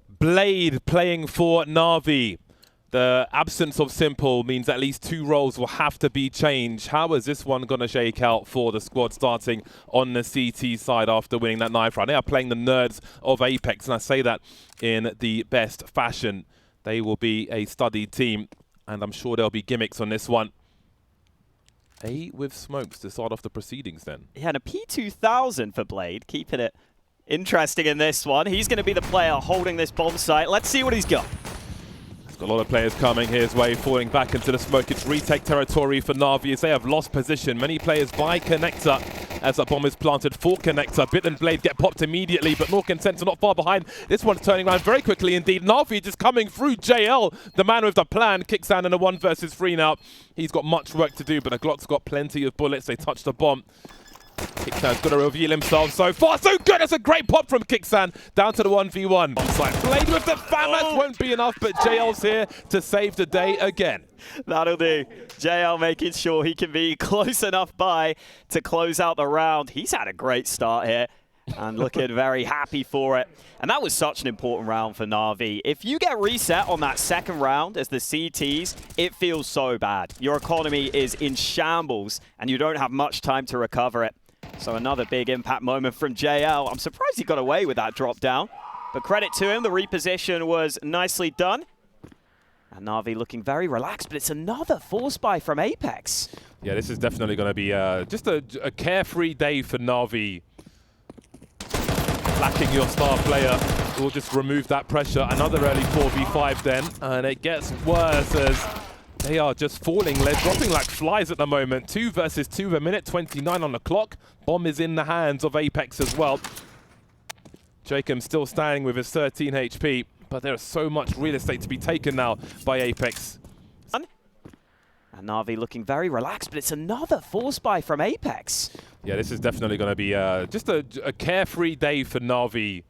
Blade playing for Na'Vi. The absence of Simple means at least 2 roles will have to be changed. How is this one going to shake out for the squad starting on the CT side after winning that knife round? They are playing the nerds of Apex, and I say that in the best fashion. They will be a studied team, and I'm sure there'll be gimmicks on this one. A with smokes to start off the proceedings then. Yeah, and a P2000 for Blade, keeping it interesting in this one. He's going to be the player holding this bomb site. Let's see what he's got. A lot of players coming his way, falling back into the smoke. It's retake territory for Na'Vi as they have lost position. Many players by Connector as that bomb is planted for Connector. Bit and Blade get popped immediately, but Nork and Sense are not far behind. This one's turning around very quickly indeed. Na'Vi just coming through. JL, the man with the plan, kicks down in a 1 versus 3 now. He's got much work to do, but the Glock's got plenty of bullets. They touch the bomb. Kixan's got to reveal himself so far. So good! That's a great pop from Kixan. Down to the 1v1. Blade with the FAMAS won't be enough, but JL's here to save the day again. That'll do. JL making sure he can be close enough by to close out the round. He's had a great start here and looking very happy for it. And that was such an important round for Na'Vi. If you get reset on that second round as the CTs, it feels so bad. Your economy is in shambles and you don't have much time to recover it. So another big impact moment from JL. I'm surprised he got away with that drop down. But credit to him, the reposition was nicely done. And Na'Vi looking very relaxed, but it's another force buy from Apex. Yeah, this is definitely going to be just a carefree day for Na'Vi. Lacking your star player will just remove that pressure. Another early 4v5 then, and it gets worse as they are just falling. They're dropping like flies at the moment. 2 versus 2, a minute 29 on the clock. Bomb is in the hands of Apex as well. Jacob still standing with his 13 HP, but there is so much real estate to be taken now by Apex. And Na'Vi looking very relaxed, but it's another force buy from Apex. Yeah, this is definitely going to be just a carefree day for Na'Vi.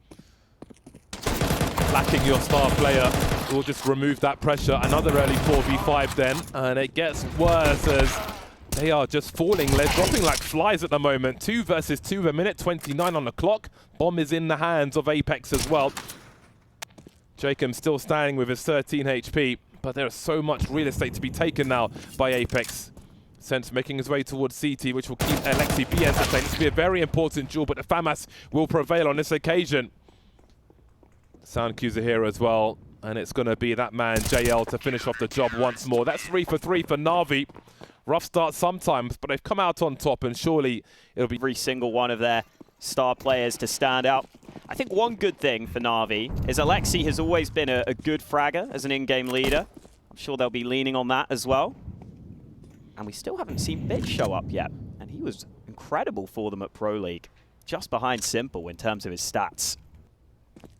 Lacking your star player will just remove that pressure. Another early 4v5 then, and it gets worse as they are just falling. They're dropping like flies at the moment. 2 versus 2, a minute 29 on the clock. Bomb is in the hands of Apex as well. Jacob still standing with his 13 HP, but there is so much real estate to be taken now by Apex. Sense making his way towards CT, which will keep Alexi B entertained. This will be a very important duel, but the FAMAS will prevail on this occasion. Sound cues are here as well, and it's going to be that man, JL, to finish off the job once more. That's 3 for 3 for Na'Vi. Rough start sometimes, but they've come out on top, and surely it'll be every single one of their star players to stand out. I think one good thing for Na'Vi is Alexi has always been a good fragger as an in-game leader. I'm sure they'll be leaning on that as well. And we still haven't seen Bit show up yet, and he was incredible for them at Pro League, just behind Simple in terms of his stats.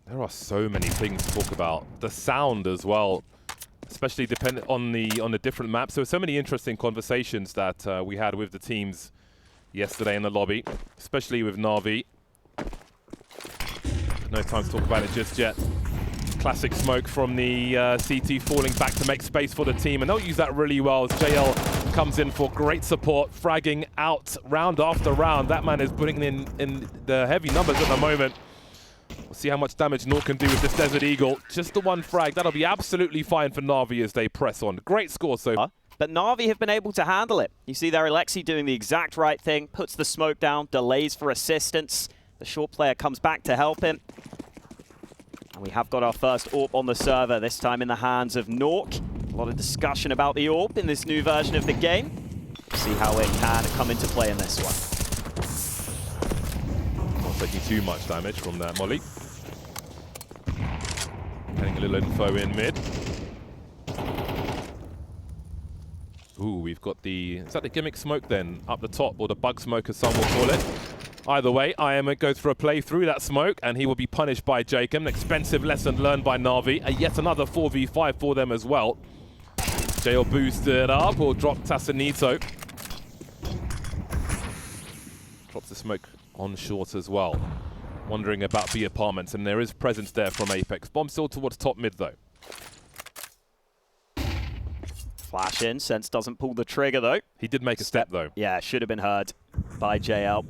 There are so many things to talk about. The sound as well, especially depending on the different maps. There were so many interesting conversations that we had with the teams yesterday in the lobby, especially with Na'Vi. No time to talk about it just yet. Classic smoke from the CT falling back to make space for the team, and they'll use that really well as JL comes in for great support, fragging out round after round. That man is putting in the heavy numbers at the moment. We'll see how much damage Nork can do with this Desert Eagle. Just the one frag. That'll be absolutely fine for Na'Vi as they press on. Great score so far. But Na'Vi have been able to handle it. You see there Alexi doing the exact right thing, puts the smoke down, delays for assistance. The short player comes back to help him. And we have got our first AWP on the server, this time in the hands of Nork. A lot of discussion about the AWP in this new version of the game. See how it can come into play in this one. Not taking too much damage from that molly. Getting a little info in mid. Ooh, we've got the... Is that the gimmick smoke then? Up the top, or the bug smoke as some will call it. Either way, IM goes for a play through that smoke, and he will be punished by Jacob. An expensive lesson learned by Na'Vi. Yet another 4v5 for them as well. JL boosted up, or drop Tassanito. Drops the smoke on short as well. Wondering about B apartments, and there is presence there from Apex. Bomb still towards top mid though. Flash in, Sense doesn't pull the trigger though. He did make a step though. Yeah, should have been heard by JL.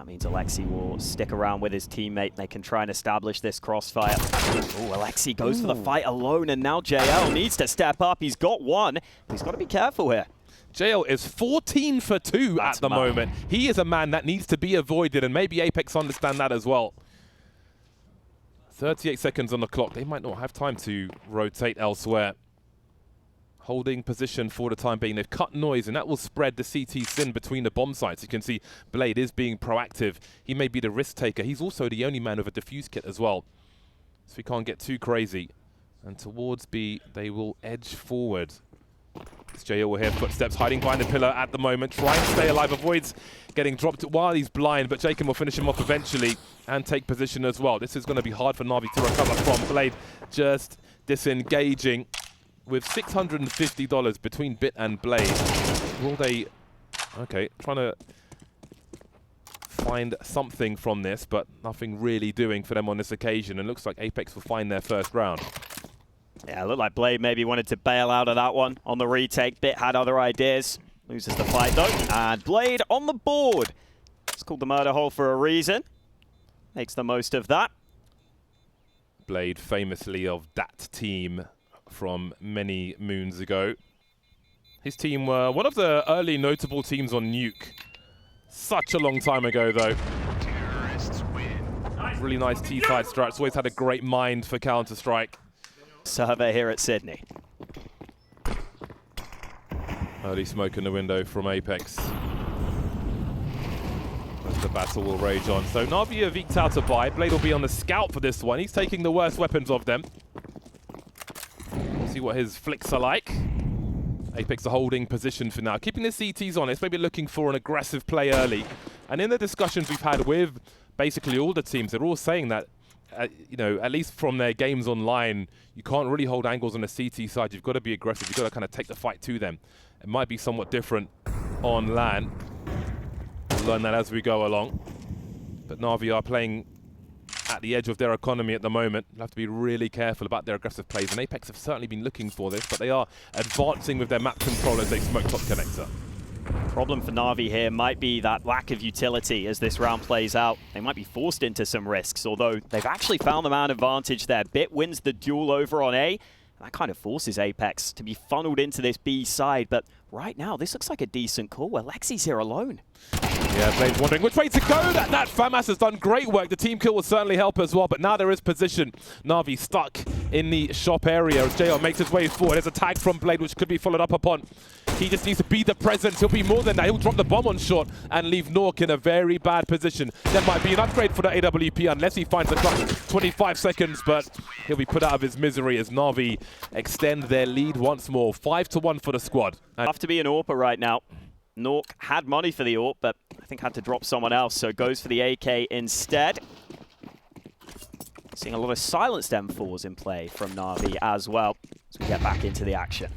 That means Alexi will stick around with his teammate. They can try and establish this crossfire. Oh, Alexi goes for the fight alone, and now JL needs to step up. He's got one, but he's got to be careful here. JL is 14 for 2 at the moment. He is a man that needs to be avoided, and maybe Apex understand that as well. 38 seconds on the clock. They might not have time to rotate elsewhere. Holding position for the time being. They've cut noise, and that will spread the CT sin between the bomb sites. You can see Blade is being proactive. He may be the risk taker. He's also the only man with a defuse kit as well. So he can't get too crazy. And towards B, they will edge forward. It's JL will hear footsteps hiding behind the pillar at the moment. Trying to stay alive, avoids getting dropped while he's blind, but Jacob will finish him off eventually and take position as well. This is going to be hard for Na'Vi to recover from. Blade just disengaging with $650 between Bit and Blade. Will they... Okay, trying to find something from this, but nothing really doing for them on this occasion. And looks like Apex will find their first round. Yeah, it looked like Blade maybe wanted to bail out of that one on the retake. Bit had other ideas. Loses the fight though. And Blade on the board. It's called the murder hole for a reason. Makes the most of that. Blade famously of that team from many moons ago. His team were one of the early notable teams on Nuke. Such a long time ago though. Really nice T-side strats. Always had a great mind for Counter-Strike. Survey here at Sydney. Early smoke in the window from Apex. As the battle will rage on. So Na'Vi have eked out a buy. Blade will be on the scout for this one. He's taking the worst weapons of them. We'll see what his flicks are like. Apex are holding position for now. Keeping the CTs on. It's maybe looking for an aggressive play early. And in the discussions we've had with basically all the teams, they're all saying that you know, at least from their games online, you can't really hold angles on the CT side. You've got to be aggressive. You've got to kind of take the fight to them. It might be somewhat different on LAN. We'll learn that as we go along. But Na'Vi are playing at the edge of their economy at the moment. They'll have to be really careful about their aggressive plays. And Apex have certainly been looking for this, but they are advancing with their map control as they smoke top connector. Problem for Na'Vi here might be that lack of utility as this round plays out. They might be forced into some risks, although they've actually found the man advantage there. Bit wins the duel over on A. That kind of forces Apex to be funneled into this B side, but right now this looks like a decent call where Lexi's here alone. Yeah, Blade's wondering which way to go. That FAMAS has done great work. The team kill will certainly help as well, but now there is position. Na'Vi stuck in the shop area as JL makes his way forward. There's a tag from Blade which could be followed up upon. He just needs to be the presence. He'll be more than that. He'll drop the bomb on short and leave Nork in a very bad position. There might be an upgrade for the AWP unless he finds the clutch. 25 seconds, but he'll be put out of his misery as Na'Vi extend their lead once more. 5-1 for the squad. Have to be an AWPer right now. Nork had money for the AWP, but I think had to drop someone else, so goes for the AK instead. Seeing a lot of silenced M4s in play from Na'Vi as well as we get back into the action.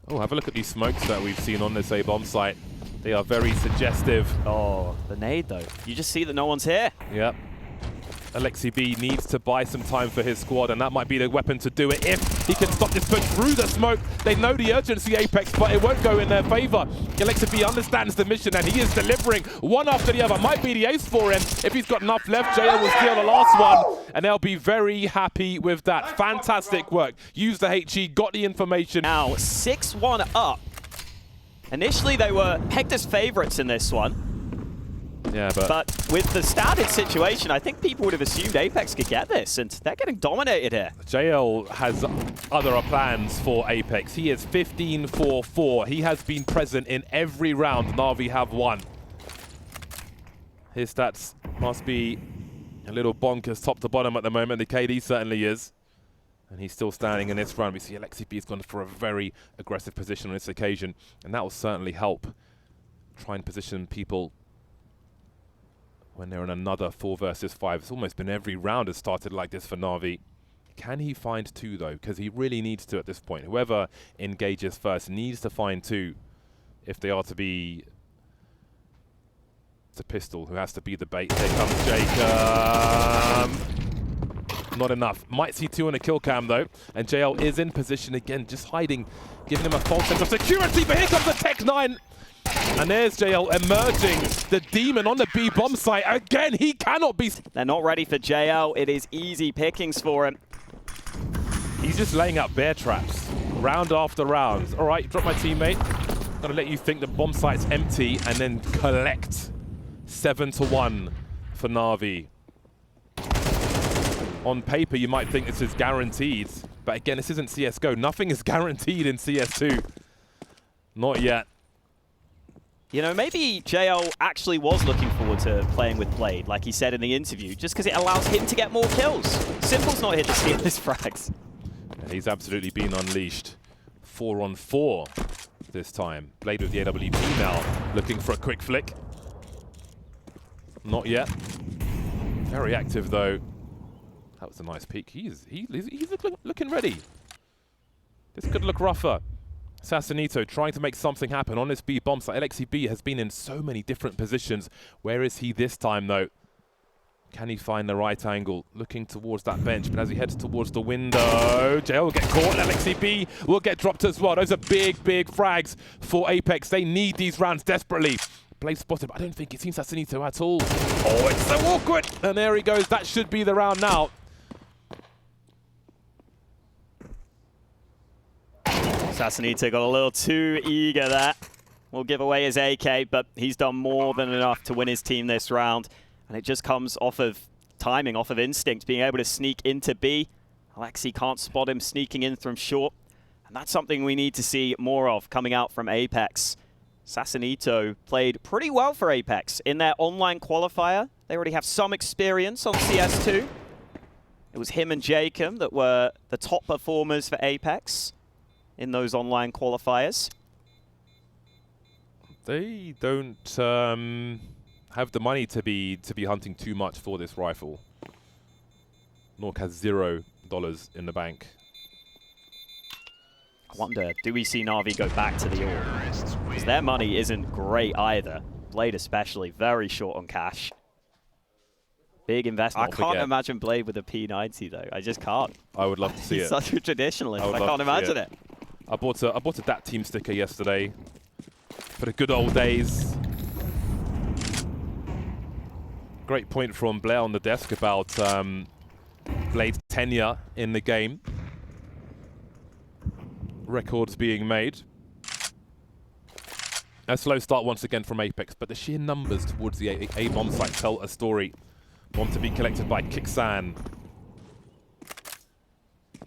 Oh, have a look at these smokes that we've seen on this A-bomb site. They are very suggestive. Oh, the nade though. You just see that no one's here. Yep. Alexi B needs to buy some time for his squad, and that might be the weapon to do it if he can stop this push through the smoke. They know the urgency, Apex, but it won't go in their favor. Alexi B understands the mission, and he is delivering one after the other. Might be the ace for him. If he's got enough left, JL will steal the last one, and they'll be very happy with that. Fantastic work. Use the HE, got the information. Now, 6-1 up. Initially, they were pegged as favorites in this one. Yeah, but with the standard situation, I think people would have assumed Apex could get this, and they're getting dominated here. JL has other plans for Apex. He is 15-4-4. He has been present in every round Na'Vi have won. His stats must be a little bonkers top to bottom at the moment. The KD certainly is. And he's still standing in this round. We see Alexi B has gone for a very aggressive position on this occasion, and that will certainly help try and position people when they're in another 4 versus 5. It's almost been every round has started like this for Na'Vi. Can he find 2 though? Because he really needs to at this point. Whoever engages first needs to find 2 if they are to be... It's a pistol who has to be the bait. Here comes Jacob. Not enough. Might see 2 on a kill cam though. And JL is in position again, just hiding, giving him a false sense of security. But here comes the Tech 9. And there's JL emerging, the demon on the B bomb site. Again, he cannot be... They're not ready for JL. It is easy pickings for him. He's just laying out bear traps, round after round. All right, drop my teammate. Gonna let you think the bomb site's empty and then collect 7-1 for Na'Vi. On paper, you might think this is guaranteed, but again, this isn't CSGO. Nothing is guaranteed in CS2. Not yet. You know, maybe JL actually was looking forward to playing with Blade, like he said in the interview, just because it allows him to get more kills. Simple's not here to steal his frags. And he's absolutely been unleashed. 4-on-4 this time. Blade with the AWP now, looking for a quick flick. Not yet. Very active, though. That was a nice peek. He's looking ready. This could look rougher. Sassanito trying to make something happen on this B bomb site. LXCB has been in so many different positions. Where is he this time, though? Can he find the right angle? Looking towards that bench, but as he heads towards the window, JL will get caught. LXCB will get dropped as well. Those are big, big frags for Apex. They need these rounds desperately. Blade spotted, but I don't think it seems Sassanito at all. Oh, it's so awkward. And there he goes. That should be the round now. Sassanito got a little too eager there. Will give away his AK, but he's done more than enough to win his team this round. And it just comes off of timing, off of instinct, being able to sneak into B. Alexi can't spot him sneaking in from short. And that's something we need to see more of coming out from Apex. Sassanito played pretty well for Apex in their online qualifier. They already have some experience on CS2. It was him and Jacob that were the top performers for Apex in those online qualifiers. They don't have the money to be hunting too much for this rifle. Nork has $0 in the bank. I wonder, do we see Na'Vi go back to the AWP? Because their money isn't great either. Blade especially, very short on cash. Big investment. I can't imagine Blade with a P90 though. I just can't. I would love to see it. He's such a traditionalist. I can't imagine it. I bought a DAT team sticker yesterday for the good old days. Great point from Blair on the desk about Blade's tenure in the game. Records being made. A slow start once again from Apex, but the sheer numbers towards the A bomb site tell a story. Bomb to be collected by Kixan.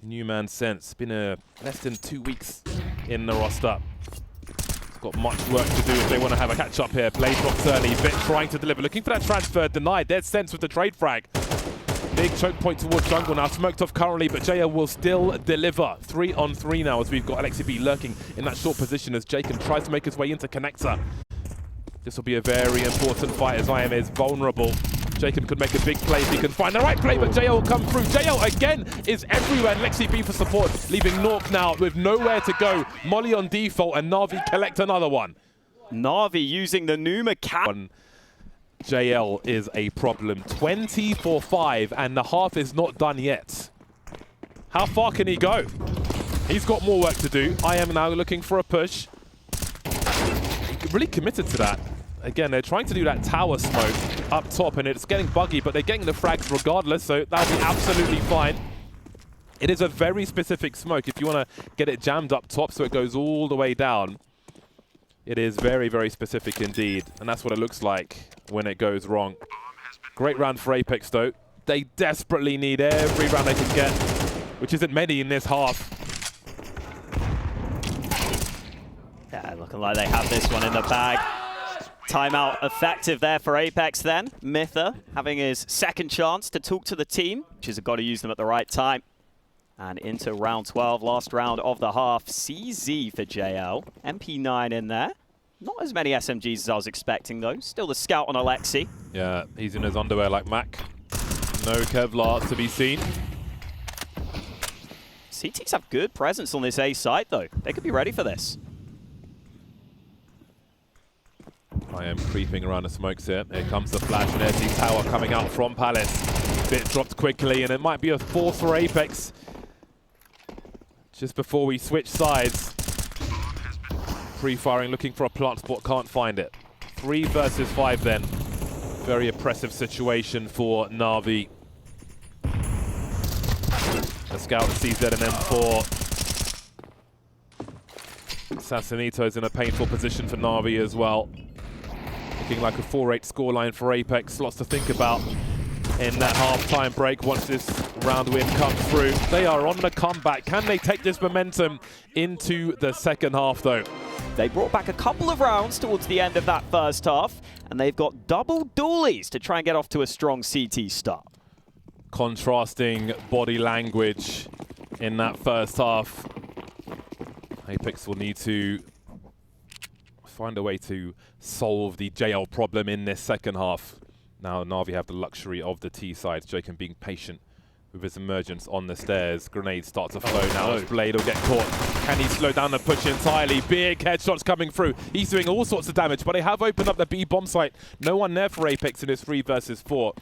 New man sense. Been less than 2 weeks in the roster. He's got much work to do if they want to have a catch up here. Blade drops early. Bit trying to deliver. Looking for that transfer. Denied. There's sense with the trade frag. Big choke point towards jungle now. Smoked off currently, but JL will still deliver. 3-on-3 now as we've got LXCB lurking in that short position as Jacob tries to make his way into connector. This will be a very important fight as IM is vulnerable. Jacob could make a big play if he can find the right play, but JL will come through. JL again is everywhere. LXCB for support, leaving Nork now with nowhere to go. Molly on default and Na'Vi collect another one. Na'Vi using the new mechanic. JL is a problem. 20-for-5 and the half is not done yet. How far can he go? He's got more work to do. I am now looking for a push. Really committed to that. Again, they're trying to do that tower smoke up top, and it's getting buggy, but they're getting the frags regardless, so that'll be absolutely fine. It is a very specific smoke if you want to get it jammed up top so it goes all the way down. It is very, very specific indeed, and that's what it looks like when it goes wrong. Great round for Apex, though. They desperately need every round they can get, which isn't many in this half. Yeah, looking like they have this one in the bag. Timeout effective there for Apex then. Mytha having his second chance to talk to the team, which is got to use them at the right time. And into round 12, last round of the half. CZ for JL. MP9 in there. Not as many SMGs as I was expecting though. Still the scout on Alexi. Yeah, he's in his underwear like Mac. No Kevlar to be seen. CTs have good presence on this A site though. They could be ready for this. I am creeping around the smokes here. Here comes the flash, and there's the tower coming out from Palace. Bit dropped quickly, and it might be a fourth for Apex. Just before we switch sides. Pre-firing, looking for a plant spot, can't find it. 3 versus 5 then. Very oppressive situation for Na'Vi. A scout CZ and M4. Assassinito's in a painful position for Na'Vi as well. Looking like a 4-8 scoreline for Apex. Lots to think about in that half-time break once this round win comes through. They are on the comeback. Can they take this momentum into the second half, though? They brought back a couple of rounds towards the end of that first half, and they've got double dualies to try and get off to a strong CT start. Contrasting body language in that first half. Apex will need to find a way to solve the JL problem in this second half. Now Na'Vi have the luxury of the T side. Jacob being patient with his emergence on the stairs. Grenades start to flow now as Blade will get caught. Can he slow down the push entirely? Big headshots coming through. He's doing all sorts of damage, but they have opened up the B bomb site. No one there for Apex in this 3 versus 4.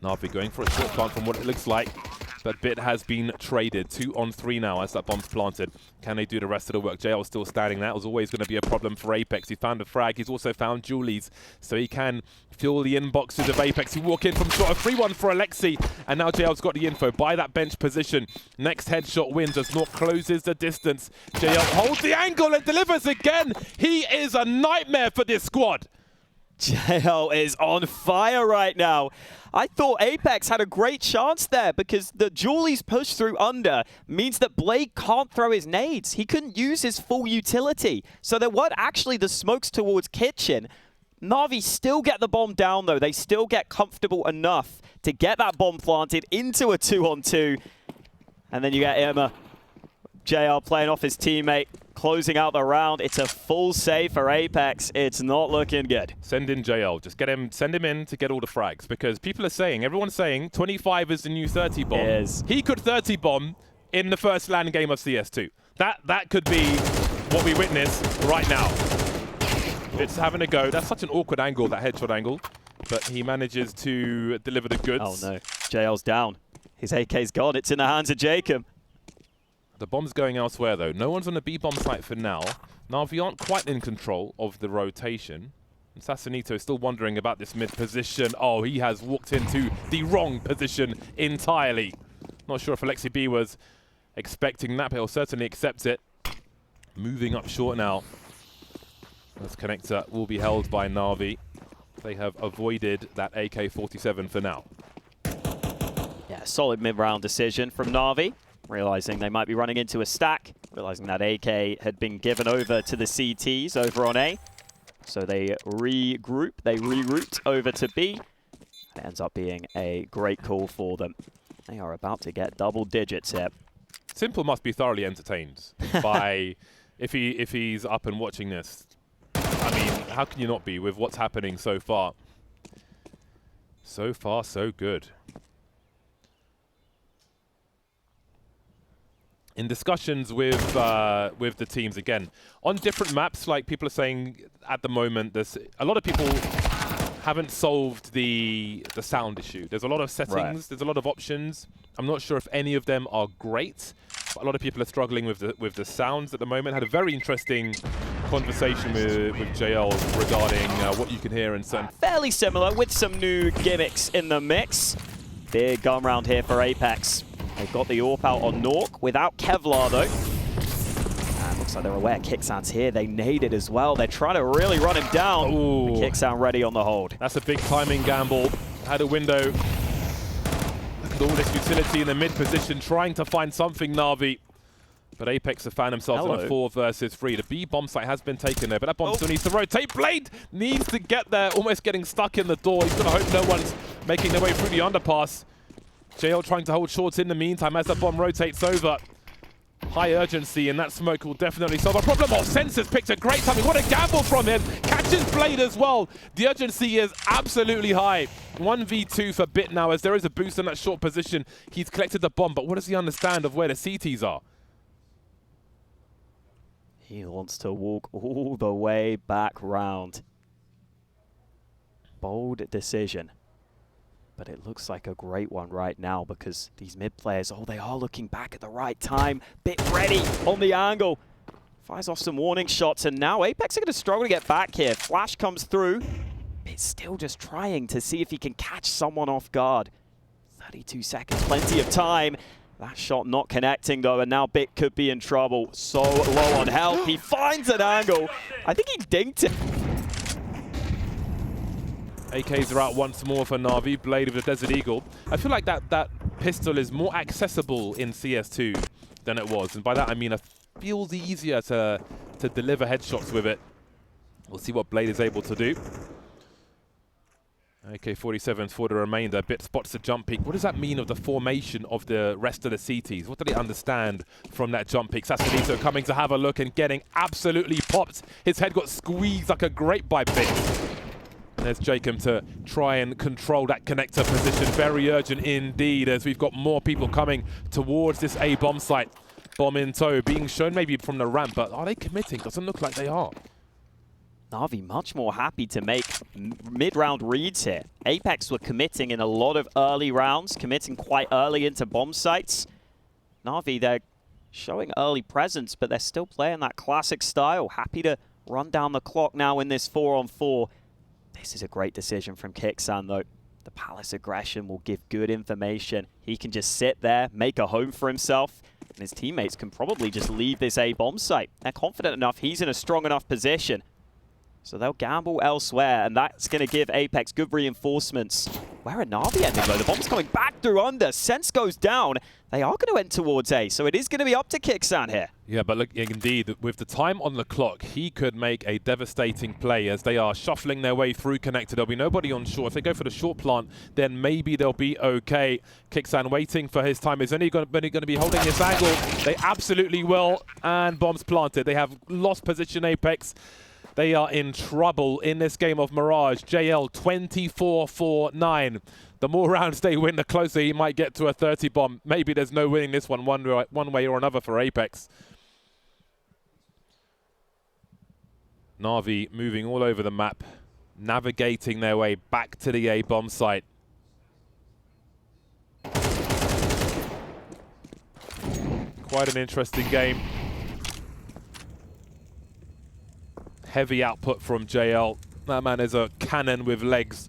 Na'Vi going for a short plant from what it looks like. But Bit has been traded. 2 on 3 now as that bomb's planted. Can they do the rest of the work? JL still standing. That was always going to be a problem for Apex. He found a frag. He's also found Julies. So he can fuel the inboxes of Apex. He walk in from short. A 3-1 for Alexi. And now JL's got the info. By that bench position. Next headshot wins as North closes the distance. JL holds the angle and delivers again. He is a nightmare for this squad. JL is on fire right now. I thought Apex had a great chance there because the Julie's push through under means that Blade can't throw his nades. He couldn't use his full utility. So there weren't actually the smokes towards Kitchen. Na'Vi still get the bomb down though. They still get comfortable enough to get that bomb planted into a 2-on-2. And then you get Irma. JL playing off his teammate, closing out the round. It's a full save for Apex. It's not looking good. Send in JL. Just get him, send him in to get all the frags because people are saying, everyone's saying 25 is the new 30 bomb. Yes. He could 30 bomb in the first LAN game of CS2. That could be what we witness right now. It's having a go. That's such an awkward angle, that headshot angle. But he manages to deliver the goods. Oh no, JL's down. His AK's gone. It's in the hands of Jacob. The bomb's going elsewhere, though. No one's on the B-bomb site for now. Na'Vi aren't quite in control of the rotation. Assassinito is still wondering about this mid position. Oh, he has walked into the wrong position entirely. Not sure if Alexi B was expecting that, but he'll certainly accept it. Moving up short now. This connector will be held by Na'Vi. They have avoided that AK-47 for now. Yeah, solid mid-round decision from Na'Vi. Realizing they might be running into a stack, realizing that AK had been given over to the CTs over on A. So they regroup, they reroute over to B. It ends up being a great call for them. They are about to get double digits here. Simple must be thoroughly entertained by if he's up and watching this. I mean, how can you not be with what's happening so far? So far, so good. In discussions with the teams, again, on different maps, like people are saying at the moment, there's a lot of people haven't solved the sound issue. There's a lot of settings, there's a lot of options. I'm not sure if any of them are great, but a lot of people are struggling with the sounds at the moment. Had a very interesting conversation with JL regarding what you can hear in certain... Fairly similar with some new gimmicks in the mix. Big gun round here for Apex. They've got the AWP out on Nork without Kevlar though. And looks like they're aware Kixan's here. They naded as well. They're trying to really run him down. Ooh. Kixan ready on the hold. That's a big timing gamble. Had a window. Look at all this utility in the mid position, trying to find something, Na'Vi. But Apex have found themselves in a 4 versus 3. The B bomb site has been taken there, but that bomb still needs to rotate. Blade needs to get there, almost getting stuck in the door. He's going to hope no one's making their way through the underpass. JL trying to hold shorts in the meantime as the bomb rotates over. High urgency, and that smoke will definitely solve a problem. Oh, Sensors picked a great timing. What a gamble from him. Catches Blade as well. The urgency is absolutely high. 1v2 for Bit now as there is a boost in that short position. He's collected the bomb, but what does he understand of where the CTs are? He wants to walk all the way back round. Bold decision. But it looks like a great one right now because these mid players, oh, they are looking back at the right time. Bit ready on the angle. Fires off some warning shots, and now Apex are going to struggle to get back here. Flash comes through. It's still just trying to see if he can catch someone off guard. 32 seconds, plenty of time. That shot not connecting though, and now Bit could be in trouble. So low on health, he finds an angle. I think he dinked it. AKs are out once more for Na'Vi, Blade of the Desert Eagle. I feel like that pistol is more accessible in CS2 than it was, and by that I mean it feels easier to deliver headshots with it. We'll see what Blade is able to do. AK-47s for the remainder. Bit spots the jump peak. What does that mean of the formation of the rest of the CTs? What do they understand from that jump peak? Sassanito coming to have a look and getting absolutely popped. His head got squeezed like a grape by Bit. There's Jacob to try and control that connector position. Very urgent indeed, as we've got more people coming towards this A bomb site. Bomb in tow, being shown maybe from the ramp, but are they committing? Doesn't look like they are. Na'Vi much more happy to make mid-round reads here. Apex were committing in a lot of early rounds, committing quite early into bomb sites. Na'Vi, they're showing early presence, but they're still playing that classic style. Happy to run down the clock now in this 4-on-4. This is a great decision from Kixan, though. The Palace aggression will give good information. He can just sit there, make a home for himself, and his teammates can probably just leave this A bomb site. They're confident enough, he's in a strong enough position. So they'll gamble elsewhere, and that's going to give Apex good reinforcements. Where are Na'Vi ending, though? The bomb's coming back through under. Sense goes down. They are going to end towards A, so it is going to be up to Kixan here. Yeah, but look, indeed, with the time on the clock, he could make a devastating play as they are shuffling their way through connector. There'll be nobody on short. If they go for the short plant, then maybe they'll be okay. Kixan waiting for his time. Is only going to be holding his angle. They absolutely will, and bombs planted. They have lost position, Apex. They are in trouble in this game of Mirage. JL 24-4-9. The more rounds they win, the closer he might get to a 30 bomb. Maybe there's no winning this one way or another for Apex. Na'Vi moving all over the map, navigating their way back to the A bomb site. Quite an interesting game. Heavy output from JL. That man is a cannon with legs.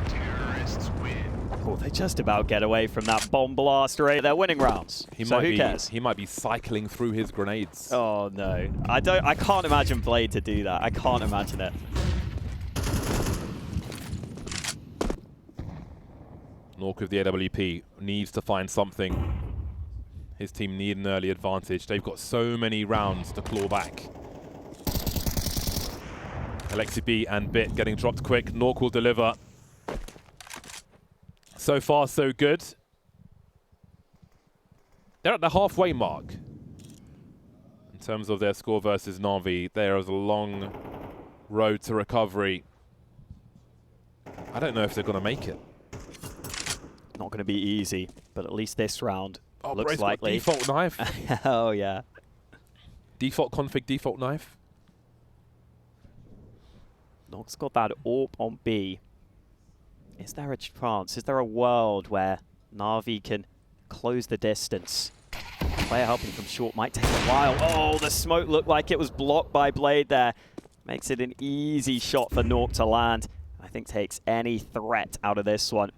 Terrorists win. Oh, they just about get away from that bomb blast rate. They're winning rounds. Who cares? He might be cycling through his grenades. Oh no. I can't imagine Blade to do that. I can't imagine it. Nork with the AWP needs to find something. His team need an early advantage. They've got so many rounds to claw back. Alexi B and Bit getting dropped quick. Nork will deliver. So far, so good. They're at the halfway mark. In terms of their score versus Na'Vi, there is a long road to recovery. I don't know if they're going to make it. Not going to be easy, but at least this round looks Brace likely. Default knife. Oh, yeah. Default config, default knife. Nork's got that AWP on B. Is there a chance? Is there a world where Na'Vi can close the distance? Player helping from short might take a while. Oh, the smoke looked like it was blocked by Blade there. Makes it an easy shot for Nork to land. I think takes any threat out of this one.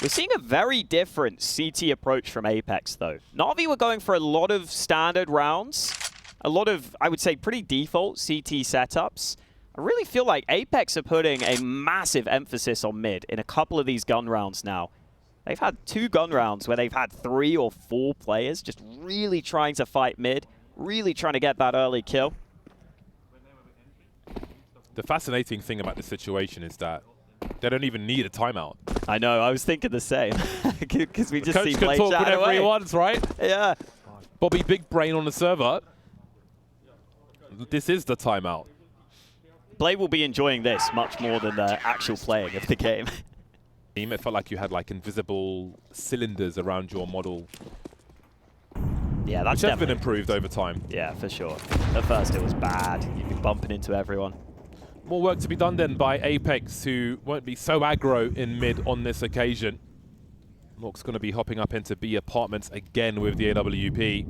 We're seeing a very different CT approach from Apex, though. Na'Vi were going for a lot of standard rounds, a lot of, I would say, pretty default CT setups. I really feel like Apex are putting a massive emphasis on mid in a couple of these gun rounds now. They've had 2 gun rounds where they've had 3 or 4 players just really trying to fight mid, really trying to get that early kill. The fascinating thing about this situation is that they don't even need a timeout. I know, I was thinking the same. Because we just see Coach can Blade talk chat whenever away. he wants, right? Yeah. Bobby Big Brain on the server. This is the timeout. Blade will be enjoying this much more than the actual playing of the game. It felt like you had like invisible cylinders around your model. Yeah, that's Which has been improved over time. Yeah, for sure. At first it was bad. You'd be bumping into everyone. More work to be done then by Apex, who won't be so aggro in mid on this occasion. Nork's going to be hopping up into B apartments again with the AWP.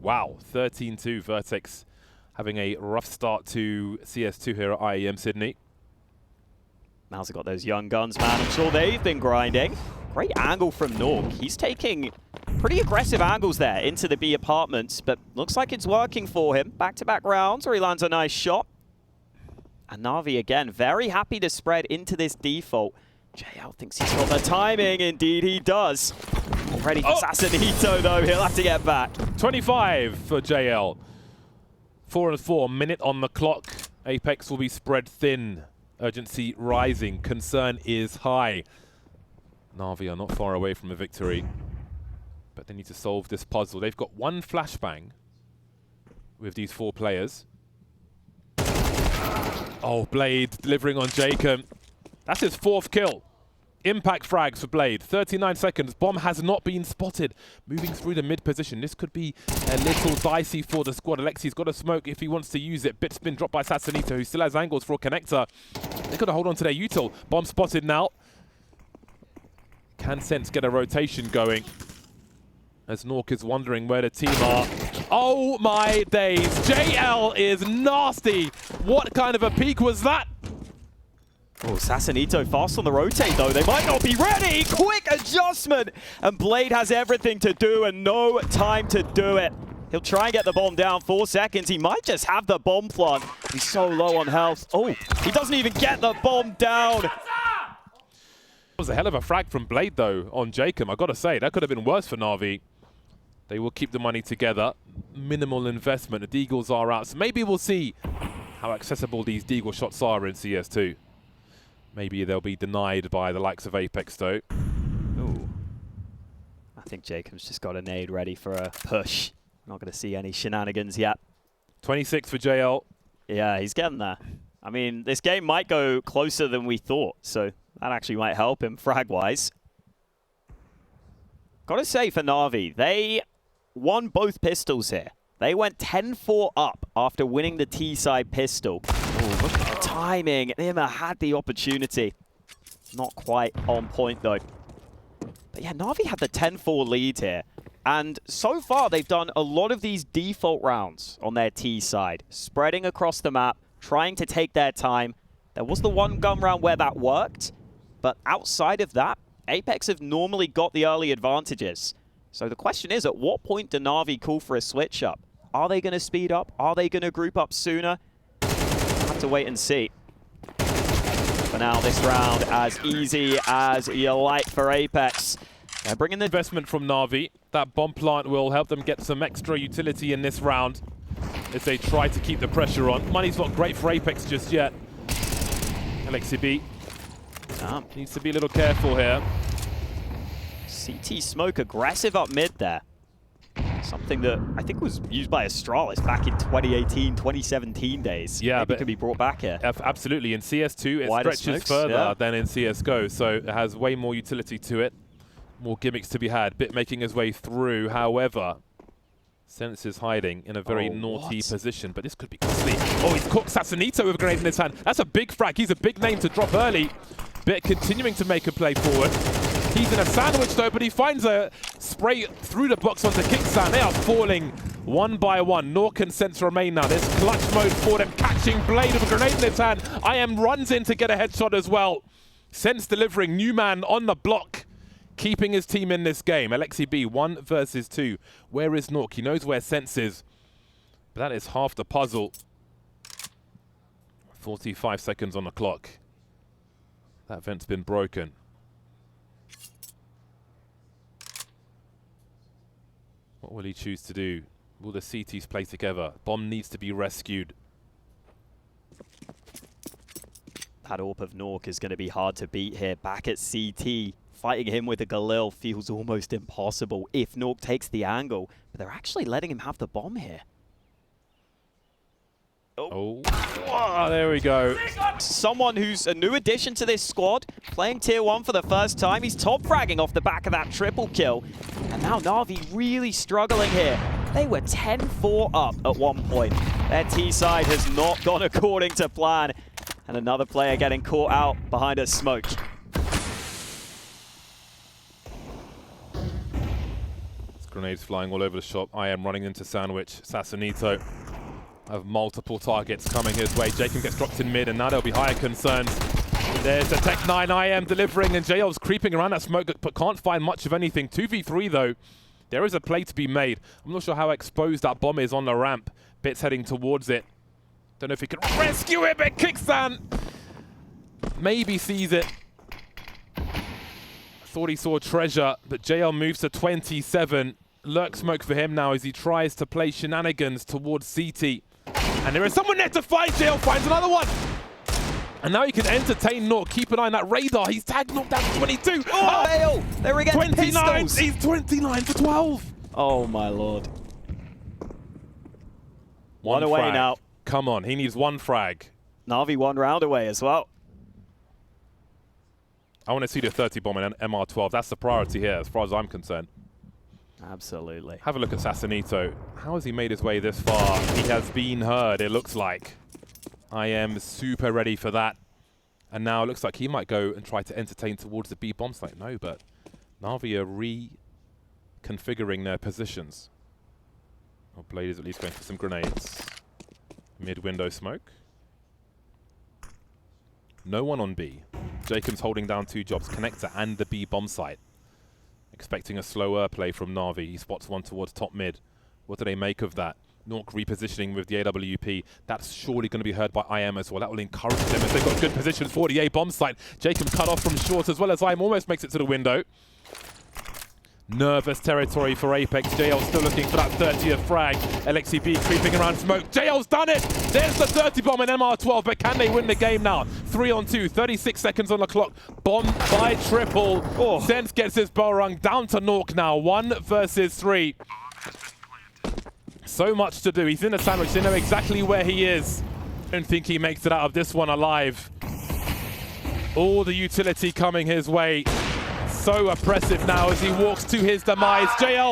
Wow, 13-2 Vertex having a rough start to CS2 here at IEM Sydney. Now's got those young guns, man. I'm sure they've been grinding. Great angle from Nork. He's taking pretty aggressive angles there into the B apartments, but looks like it's working for him. Back-to-back rounds where he lands a nice shot. And Na'Vi, again, very happy to spread into this default. JL thinks he's got the timing. Indeed, he does. Ready for Sassanito, though. He'll have to get back. 25 for JL. 4-4, minute on the clock. Apex will be spread thin. Urgency rising. Concern is high. Na'Vi are not far away from a victory, but they need to solve this puzzle. They've got one flashbang with these 4 players. Oh, Blade delivering on Jacob. That's his 4th kill. Impact frags for Blade. 39 seconds. Bomb has not been spotted. Moving through the mid position. This could be a little dicey for the squad. Alexi's got a smoke if he wants to use it. Bit spin dropped by Sassanito, who still has angles for a connector. They've got to hold on to their util. Bomb spotted now. Can Sense get a rotation going? As Nork is wondering where the team are. Oh my days. JL is nasty. What kind of a peak was that? Oh, Sassanito fast on the rotate, though. They might not be ready. Quick adjustment. And Blade has everything to do and no time to do it. He'll try and get the bomb down. 4 seconds. He might just have the bomb plant. He's so low on health. Oh, he doesn't even get the bomb down. That was a hell of a frag from Blade, though, on Jacob. I got to say, that could have been worse for Na'Vi. They will keep the money together. Minimal investment. The Deagles are out. So maybe we'll see how accessible these Deagle shots are in CS2. Maybe they'll be denied by the likes of Apex, though. Ooh. I think Jacob's just got a nade ready for a push. Not going to see any shenanigans yet. 26 for JL. Yeah, he's getting there. I mean, this game might go closer than we thought, so that actually might help him frag-wise. Got to say for Na'Vi, they won both pistols here. They went 10-4 up after winning the T-side pistol. Ooh, look at the timing. Nima had the opportunity. Not quite on point, though. But yeah, Na'Vi had the 10-4 lead here. And so far, they've done a lot of these default rounds on their T side, spreading across the map, trying to take their time. There was the one gun round where that worked, but outside of that, Apex have normally got the early advantages. So the question is, at what point do Na'Vi call for a switch up? Are they going to speed up? Are they going to group up sooner? We'll have to wait and see. For now, this round as easy as you like for Apex. They're bringing the investment from Na'Vi. That bomb plant will help them get some extra utility in this round as they try to keep the pressure on. Money's not great for Apex just yet. LXCB needs to be a little careful here. CT smoke aggressive up mid there. Something that I think was used by Astralis back in 2018, 2017 days. Yeah, maybe but it could be brought back here. Absolutely. In CS2, it wider stretches smokes, further than in CSGO, so it has way more utility to it. More gimmicks to be had. Bit making his way through. However, Sense is hiding in a very naughty position, but this could be costly. Oh, he's caught Sassanito with a grenade in his hand. That's a big frag. He's a big name to drop early. Bit continuing to make a play forward. He's in a sandwich though, but he finds a spray through the box onto Kickstand. They are falling one by one. Nork and Sense remain now. There's clutch mode for them, catching Blade with a grenade in his hand. IM runs in to get a headshot as well. Sense delivering, new man on the block, keeping his team in this game. LXCB 1 versus 2. Where is Nork? He knows where Sense is, but that is half the puzzle. 45 seconds on the clock. That vent's been broken. What will he choose to do? Will the CTs play together? Bomb needs to be rescued. That AWP of Nork is going to be hard to beat here. Back at CT, fighting him with a Galil feels almost impossible if Nork takes the angle. But they're actually letting him have the bomb here. Oh, there we go. Someone who's a new addition to this squad, playing Tier 1 for the first time. He's top fragging off the back of that triple kill. And now Na'Vi really struggling here. They were 10-4 up at one point. Their T side has not gone according to plan. And another player getting caught out behind a smoke. Grenades flying all over the shop. IM running into Sandwich. Sassanito have multiple targets coming his way. Jacob gets dropped in mid, and now there'll be higher concerns. There's a Tech 9 IM delivering, and JL's creeping around that smoke, but can't find much of anything. 2v3 though. There is a play to be made. I'm not sure how exposed that bomb is on the ramp. Bits heading towards it. Don't know if he can rescue it, but Kickstand maybe sees it. Thought he saw treasure, but JL moves to 27. Lurk smoke for him now as he tries to play shenanigans towards CT. And there is someone there to find. JL finds another one. And now he can entertain Nork. Keep an eye on that radar. He's tagged Nork down to 22. Oh, Bale! There we go. 29. Pistols. He's 29 for 12. Oh, my Lord. One away frag. now. Come on, he needs one frag. Na'Vi 1 round away as well. I want to see the 30 bomb in MR12. That's the priority here, as far as I'm concerned. Absolutely. Have a look at Sassanito. How has he made his way this far? He has been heard, it looks like. I am super ready for that. And now it looks like he might go and try to entertain towards the B bomb site. No, but Na'Vi are reconfiguring their positions. Oh, Blade is at least going for some grenades. Mid-window smoke. No one on B. Jacob's holding down 2 jobs, connector and the B bomb site. Expecting a slower play from Na'Vi. He spots one towards top mid. What do they make of that? Nork repositioning with the AWP. That's surely going to be heard by IM as well. That will encourage them if they've got good positions for the A bomb site. Jacob cut off from short as well as IM almost makes it to the window. Nervous territory for Apex. JL still looking for that 30th frag. LXCB creeping around smoke. JL's done it! There's the 30 bomb in MR12, but can they win the game now? 3 on 2, 36 seconds on the clock. Bomb by triple. Oh. Sense gets his bell rung down to Nork now. 1 versus 3. So much to do. He's in a sandwich. They know exactly where he is. Don't think he makes it out of this one alive. All the utility coming his way. So oppressive now as he walks to his demise. JL